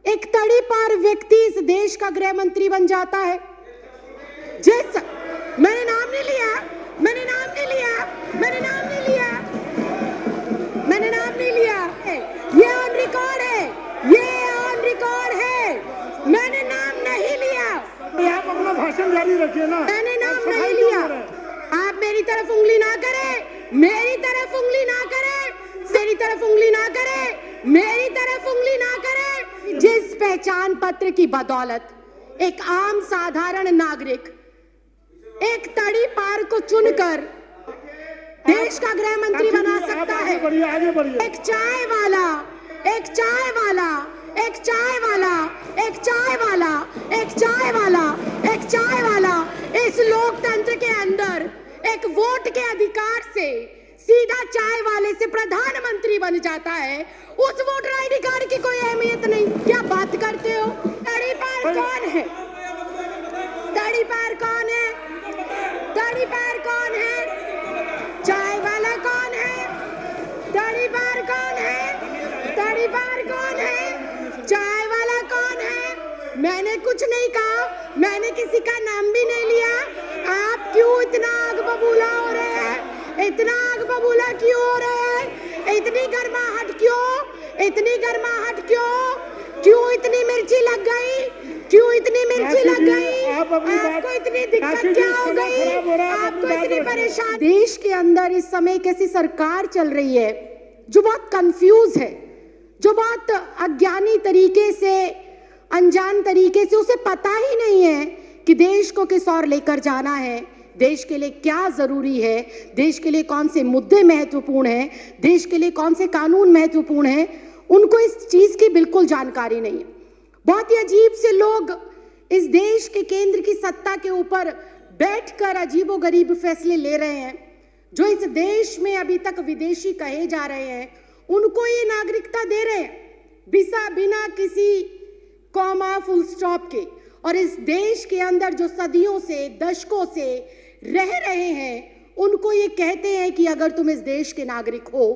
एक तड़ी पार व्यक्ति इस देश का गृह मंत्री बन जाता है। जिस मैंने नाम नहीं लिया, मैंने नाम नहीं लिया, मैंने नाम नहीं लिया, मैंने नाम नहीं लिया, ये ऑन रिकॉर्ड है, ये ऑन रिकॉर्ड है, मैंने नाम नहीं लिया। आप अपना भाषण जारी रखिए ना। मैंने नाम नहीं लिया। आप मेरी तरफ उंगली ना करें, मेरी तरफ उंगली ना करें, मेरी तरफ उंगली ना करें, मेरी तरफ उंगली ना करें। जिस पहचान पत्र की बदौलत एक आम साधारण नागरिक एक तड़ी पार को चुनकर देश का गृह मंत्री बना सकता है। आगे बढ़िए। एक चाय वाला, एक चाय वाला, एक चाय वाला, एक चाय वाला, एक चाय वाला, एक चाय वाला इस लोकतंत्र के अंदर एक वोट के अधिकार से सीधा चाय वाले से प्रधानमंत्री बन जाता है। उस वोटर आईडी कार्ड की कोई अहमियत नहीं। क्या बात करते हो? तड़ी पार कौन है? तड़ी पार कौन है? तड़ी पार कौन है? चाय वाला कौन है? तड़ी पार कौन है? तड़ी पार कौन है? चाय वाला कौन है? मैंने कुछ नहीं कहा, मैंने किसी का नाम भी नहीं लिया। आप क्यों इतना आग बबूला हो रहे हैं? इतना आग बबूला क्यों हो रहे हैं? इतनी गर्माहट क्यों? इतनी गर्माहट क्यों? क्यों इतनी मिर्ची लग गई? क्यों इतनी मिर्ची लग गई? आपको इतनी दिक्कत क्या हो गई? आपको इतनी परेशानी? देश के अंदर इस समय कैसी सरकार चल रही है जो बहुत कंफ्यूज है, जो बहुत अज्ञानी तरीके से, अनजान तरीके से, उसे पता ही नहीं है कि देश को किस ओर लेकर जाना है, देश के लिए क्या जरूरी है, देश के लिए कौन से मुद्दे महत्वपूर्ण हैं, देश के लिए कौन से कानून महत्वपूर्ण हैं। उनको इस चीज की बिल्कुल जानकारी नहीं है। बहुत ही अजीब से लोग इस देश के केंद्र की सत्ता के ऊपर बैठकर अजीबोगरीब फैसले ले रहे हैं। जो इस देश में अभी तक विदेशी कहे जा रहे हैं, उनको ये नागरिकता दे रहे हैं बिना किसी कॉमा फुल स्टॉप के। और इस देश के अंदर जो सदियों से, दशकों से रह रहे हैं, उनको ये कहते हैं कि अगर तुम इस देश के नागरिक हो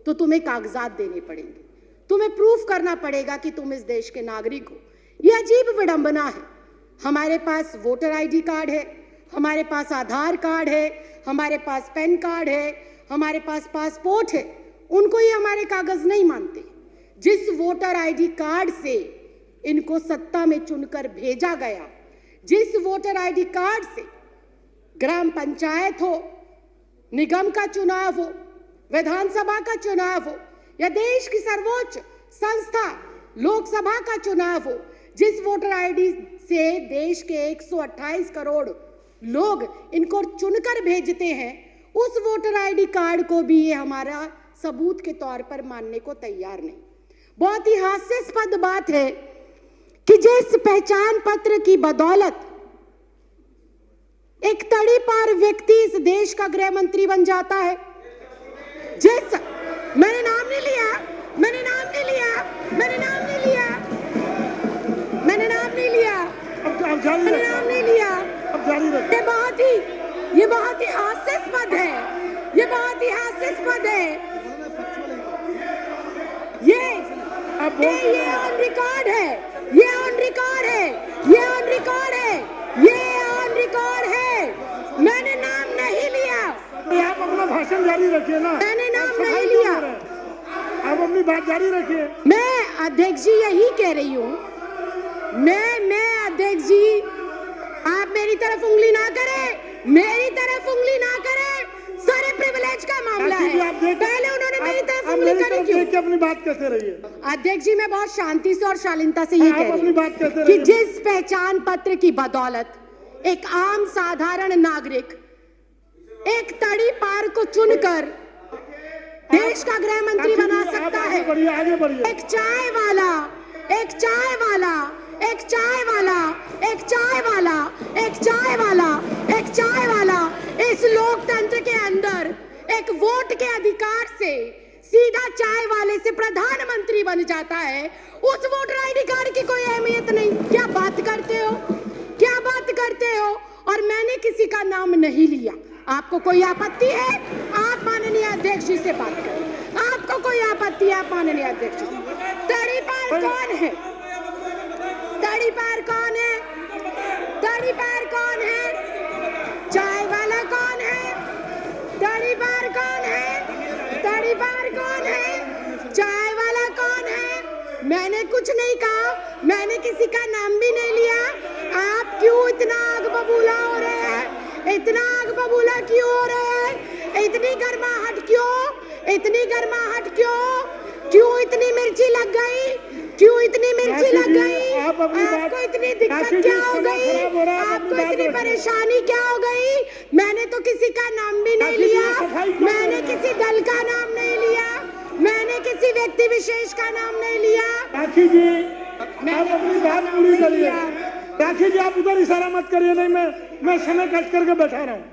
तो तुम्हें कागजात देने पड़ेंगे, तुम्हें प्रूफ करना पड़ेगा कि तुम इस देश के नागरिक हो। ये अजीब विडंबना है। हमारे पास वोटर आईडी कार्ड है, हमारे पास आधार कार्ड है, हमारे पास पैन कार्ड है, हमारे पास पासपोर्ट है, उनको ये हमारे कागज नहीं मानते। जिस वोटर आईडी कार्ड से इनको सत्ता में चुनकर भेजा गया, जिस वोटर आईडी कार्ड से ग्राम पंचायत हो, निगम का चुनाव हो, विधानसभा का चुनाव हो या देश की सर्वोच्च संस्था लोकसभा का चुनाव हो, जिस वोटर आईडी से देश के 128 करोड़ लोग इनको चुनकर भेजते हैं, उस वोटर आईडी कार्ड को भी ये हमारा सबूत के तौर पर मानने को तैयार नहीं। बहुत ही हास्यास्पद बात है कि जिस पहचान पत्र की बदौलत एक तड़ी पार व्यक्ति इस देश का गृह मंत्री बन जाता है। जिस मैंने नाम नहीं लिया, मैंने नाम नहीं लिया, मैंने नाम नहीं लिया, मैंने नाम नहीं लिया, मैंने नाम नहीं लिया। ये बहुत ही हास्यास्पद है, ये बहुत ही हास्यास्पद है। ये ऑन रिकॉर्ड है, ये ऑन रिकॉर्ड है, ये ऑन रिकॉर्ड है, ये ऑन रिकॉर्ड है। मैंने नाम नहीं लिया। आप अपना भाषण जारी रखिए ना। मैंने नाम नहीं लिया। आप अपनी बात जारी रखिए। मैं अध्यक्ष जी यही कह रही हूँ, मैं अध्यक्ष जी, आप मेरी तरफ उंगली ना करें, मेरी तरफ उंगली ना करें। सारे प्रिविलेज का मामला है। पहले उन्होंने मेरी तरफ उंगली करी क्यों? अपनी बात कहते रहिए। अध्यक्ष जी, मैं बहुत शांति से और शालीनता से ये कह रही हूँ कि जिस पहचान पत्र की बदौलत एक आम साधारण नागरिक एक तड़ी पार को चुनकर देश का गृह मंत्री बना सकता है। आगे बढ़िए। एक चाय वाला, एक चाय वाला, एक चाय वाला, एक चाय वाला, एक चाय वाला, एक चाय वाला इस लोकतंत्र के अंदर एक वोट के अधिकार से सीधा चाय वाले से प्रधानमंत्री बन जाता है। उस वोटर आईडी कार्ड की कोई अहमियत नहीं। क्या बात करते हो? क्या बात करते हो? और मैंने किसी का नाम नहीं लिया। आपको कोई आपत्ति है? आप माननीय अध्यक्ष जी से बात करें। आपको कोई आपत्ति है? आप माननीय अध्यक्ष जी से। तड़ी पार कौन है? दाढ़ी पैर कौन है? दाढ़ी पैर कौन है? चाय वाला कौन है? दाढ़ी पैर कौन है? दाढ़ी पैर कौन है? चाय वाला कौन है? मैंने कुछ नहीं कहा, मैंने किसी का नाम भी नहीं लिया। आप क्यों इतना आग बबूला हो रहे हैं? इतना आग बबूला क्यों हो रहे हैं? इतनी गर्माहट क्यों? इतनी गर्माहट क्यों? क्यों इतनी मिर्ची लग गई? क्यों इतनी मिर्ची लग गई? आपको इतनी दिक्कत क्या हो गई? आपको इतनी परेशानी क्या हो गई? मैंने तो किसी का नाम भी नहीं लिया, मैंने किसी दल का नाम नहीं लिया, मैंने किसी व्यक्ति विशेष का नाम नहीं लिया। राखी जी आप अपनी बात पूरी करिए। राखी जी आप उधर इशारा मत करिए। नहीं मैं समय कट करके बैठा रहा हूँ।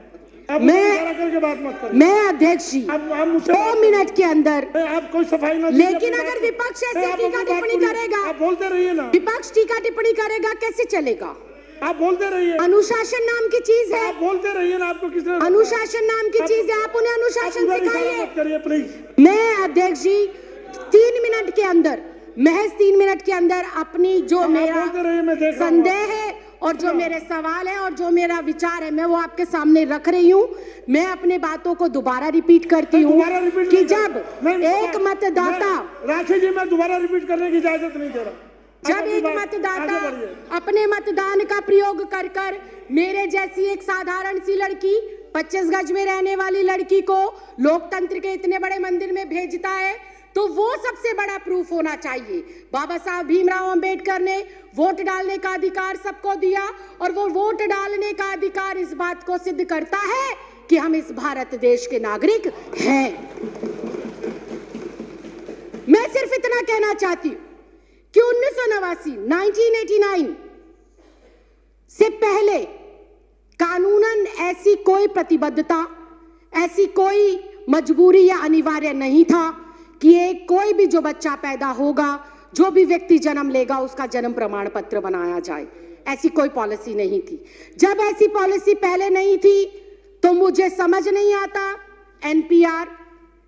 करके बात मत करिए। मैं अध्यक्ष जी 2 मिनट के अंदर आप कोई सफाई ना। लेकिन अगर विपक्ष ऐसे टीका टिप्पणी करेगा, आप बोलते रहिए ना। विपक्ष टीका टिप्पणी करेगा कैसे चलेगा? आप बोलते रहिए। अनुशासन नाम की चीज है, आप बोलते रहिए ना। आपको किसने? अनुशासन नाम की चीज है, आप उन्हें अनुशासन सिखाइए। करिए प्लीज। मैं अध्यक्ष जी 3 मिनट के अंदर, महज 3 मिनट के अंदर अपनी जो मेरा संदेह है और जो मेरे सवाल है और जो मेरा विचार है मैं वो आपके सामने रख रही हूँ। मैं अपने बातों को दोबारा रिपीट करती हूँ कि जब एक मतदाता, राखी जी मैं दोबारा रिपीट करने की इजाजत नहीं दे रहा। जब एक मतदाता अपने मतदान का प्रयोग कर कर मेरे जैसी एक साधारण सी लड़की, 25 गज में रहने वाली लड़की को लोकतंत्र के इतने बड़े मंदिर में भेजता है, तो वो सबसे बड़ा प्रूफ होना चाहिए। बाबा साहब भीमराव अंबेडकर ने वोट डालने का अधिकार सबको दिया और वो वोट डालने का अधिकार इस बात को सिद्ध करता है कि हम इस भारत देश के नागरिक हैं। मैं सिर्फ इतना कहना चाहती हूं कि 1989 से पहले कानूनन ऐसी कोई प्रतिबद्धता, ऐसी कोई मजबूरी या अनिवार्य नहीं था कि एक कोई भी जो बच्चा पैदा होगा, जो भी व्यक्ति जन्म लेगा, उसका जन्म प्रमाण पत्र बनाया जाए। ऐसी कोई पॉलिसी नहीं थी। जब ऐसी पॉलिसी पहले नहीं थी तो मुझे समझ नहीं आता एनपीआर,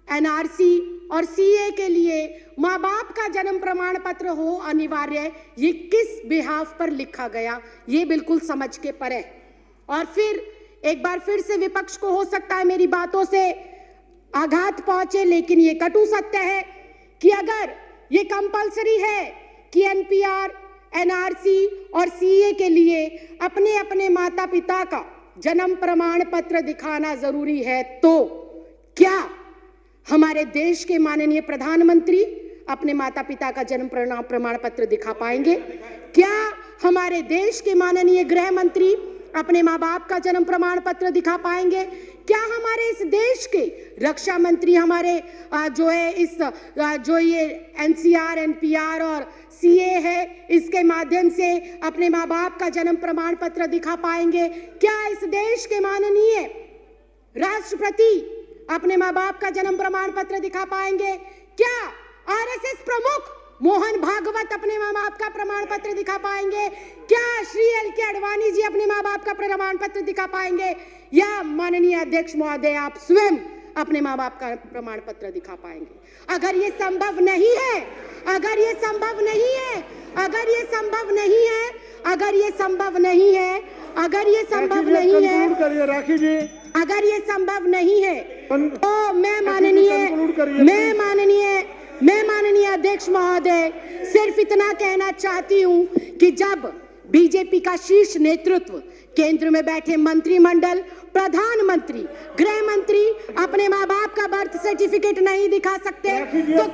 एनआरसी और सीए के लिए माँ बाप का जन्म प्रमाण पत्र हो अनिवार्य, ये किस बिहाफ पर लिखा गया, ये बिल्कुल समझ के परे। और फिर एक बार फिर से विपक्ष को हो सकता है मेरी बातों से आघात पहुंचे, लेकिन ये कटु सत्य है कि अगर ये कंपलसरी है कि एनपीआर, एनआरसी और सीए के लिए अपने अपने माता पिता का जन्म प्रमाण पत्र दिखाना जरूरी है, तो क्या हमारे देश के माननीय प्रधानमंत्री अपने माता पिता का जन्म प्रमाण पत्र दिखा पाएंगे? क्या हमारे देश के माननीय गृह मंत्री अपने माँ बाप का जन्म प्रमाण पत्र दिखा पाएंगे? क्या हमारे इस देश के रक्षा मंत्री हमारे जो ये एनसीआर, एनपीआर और सीए है, इसके माध्यम से अपने माँ बाप का जन्म प्रमाण पत्र दिखा पाएंगे? क्या इस देश के माननीय राष्ट्रपति अपने माँ बाप का जन्म प्रमाण पत्र दिखा पाएंगे? क्या आरएसएस प्रमुख मोहन भागवत अपने माँ बाप का प्रमाण पत्र दिखा पाएंगे? क्या श्री एल.के. आडवाणी जी अपने माँ बाप का प्रमाण पत्र दिखा पाएंगे? या माननीय अध्यक्ष महोदय आप स्वयं अपने माँ बाप का प्रमाण पत्र दिखा पाएंगे? अगर ये संभव नहीं है, अगर ये संभव नहीं है, अगर ये संभव नहीं है, अगर ये संभव नहीं है, अगर ये संभव नहीं है, राखी जी अगर ये संभव नहीं है, तो मैं माननीय अध्यक्ष महोदय सिर्फ इतना कहना चाहती हूं कि जब बीजेपी का शीर्ष नेतृत्व, केंद्र में बैठे मंत्रिमंडल, प्रधानमंत्री, गृह मंत्री अपने माँ बाप का बर्थ सर्टिफिकेट नहीं दिखा सकते, तो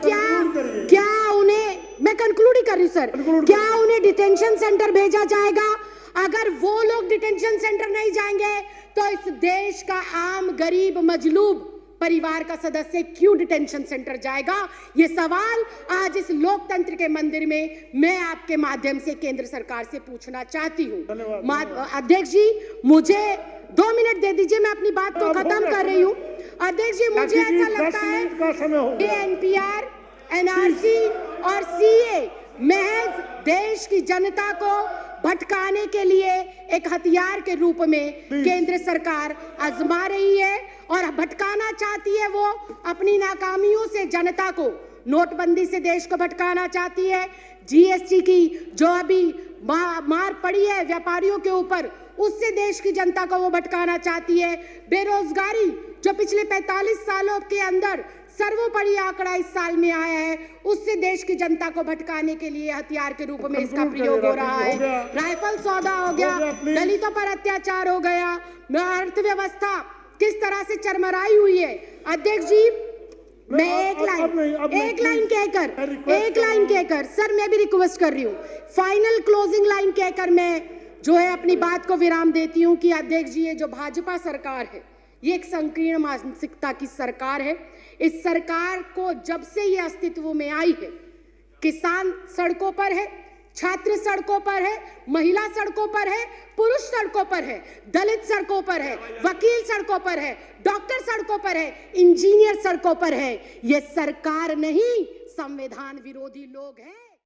क्या उन्हें, मैं कंक्लूड ही कर रही हूँ सर, क्या उन्हें डिटेंशन सेंटर भेजा जाएगा? अगर वो लोग डिटेंशन सेंटर नहीं जाएंगे तो इस देश का आम गरीब मजलूब परिवार का सदस्य क्यों डिटेंशन सेंटर जाएगा? ये सवाल आज इस लोकतंत्र के मंदिर में मैं आपके माध्यम से केंद्र सरकार से पूछना चाहती हूँ। अध्यक्ष जी मुझे 2 मिनट दे दीजिए, मैं अपनी बात को खत्म कर रही हूँ। अध्यक्ष जी मुझे ऐसा लगता है कि एनपीआर, एनआरसी और सीए महज देश की जनता को भटकाने के लिए एक हथियार के रूप में केंद्र सरकार आजमा रही है और भटकाना चाहती है। वो अपनी नाकामियों से जनता को, नोटबंदी से देश को भटकाना चाहती है, जीएसटी की जो अभी मार पड़ी है व्यापारियों के ऊपर, उससे देश की जनता को वो भटकाना चाहती है। बेरोजगारी जो पिछले 45 सालों के अंदर सर्वोपरि आंकड़ा इस साल में आया है, उससे देश की जनता को भटकाने के लिए हथियार के रूप में इसका प्रयोग हो रहा है। राइफल सौदा हो गया, दलितों पर अत्याचार हो गया, अर्थव्यवस्था किस तरह से चरमराई हुई है। अध्यक्ष जी, मैं एक लाइन कहकर सर मैं भी रिक्वेस्ट कर रही हूँ, फाइनल क्लोजिंग लाइन कहकर मैं जो है अपनी बात को विराम देती हूँ कि अध्यक्ष जी, ये जो भाजपा सरकार है ये एक संकीर्ण मानसिकता की सरकार है। इस सरकार को जब से ये अस्तित्व में आई है, किसान सड़कों पर है, छात्र सड़कों पर है, महिला सड़कों पर है, पुरुष सड़कों पर है, दलित सड़कों पर है, वकील सड़कों पर है, डॉक्टर सड़कों पर है, इंजीनियर सड़कों पर है। ये सरकार नहीं, संविधान विरोधी लोग हैं।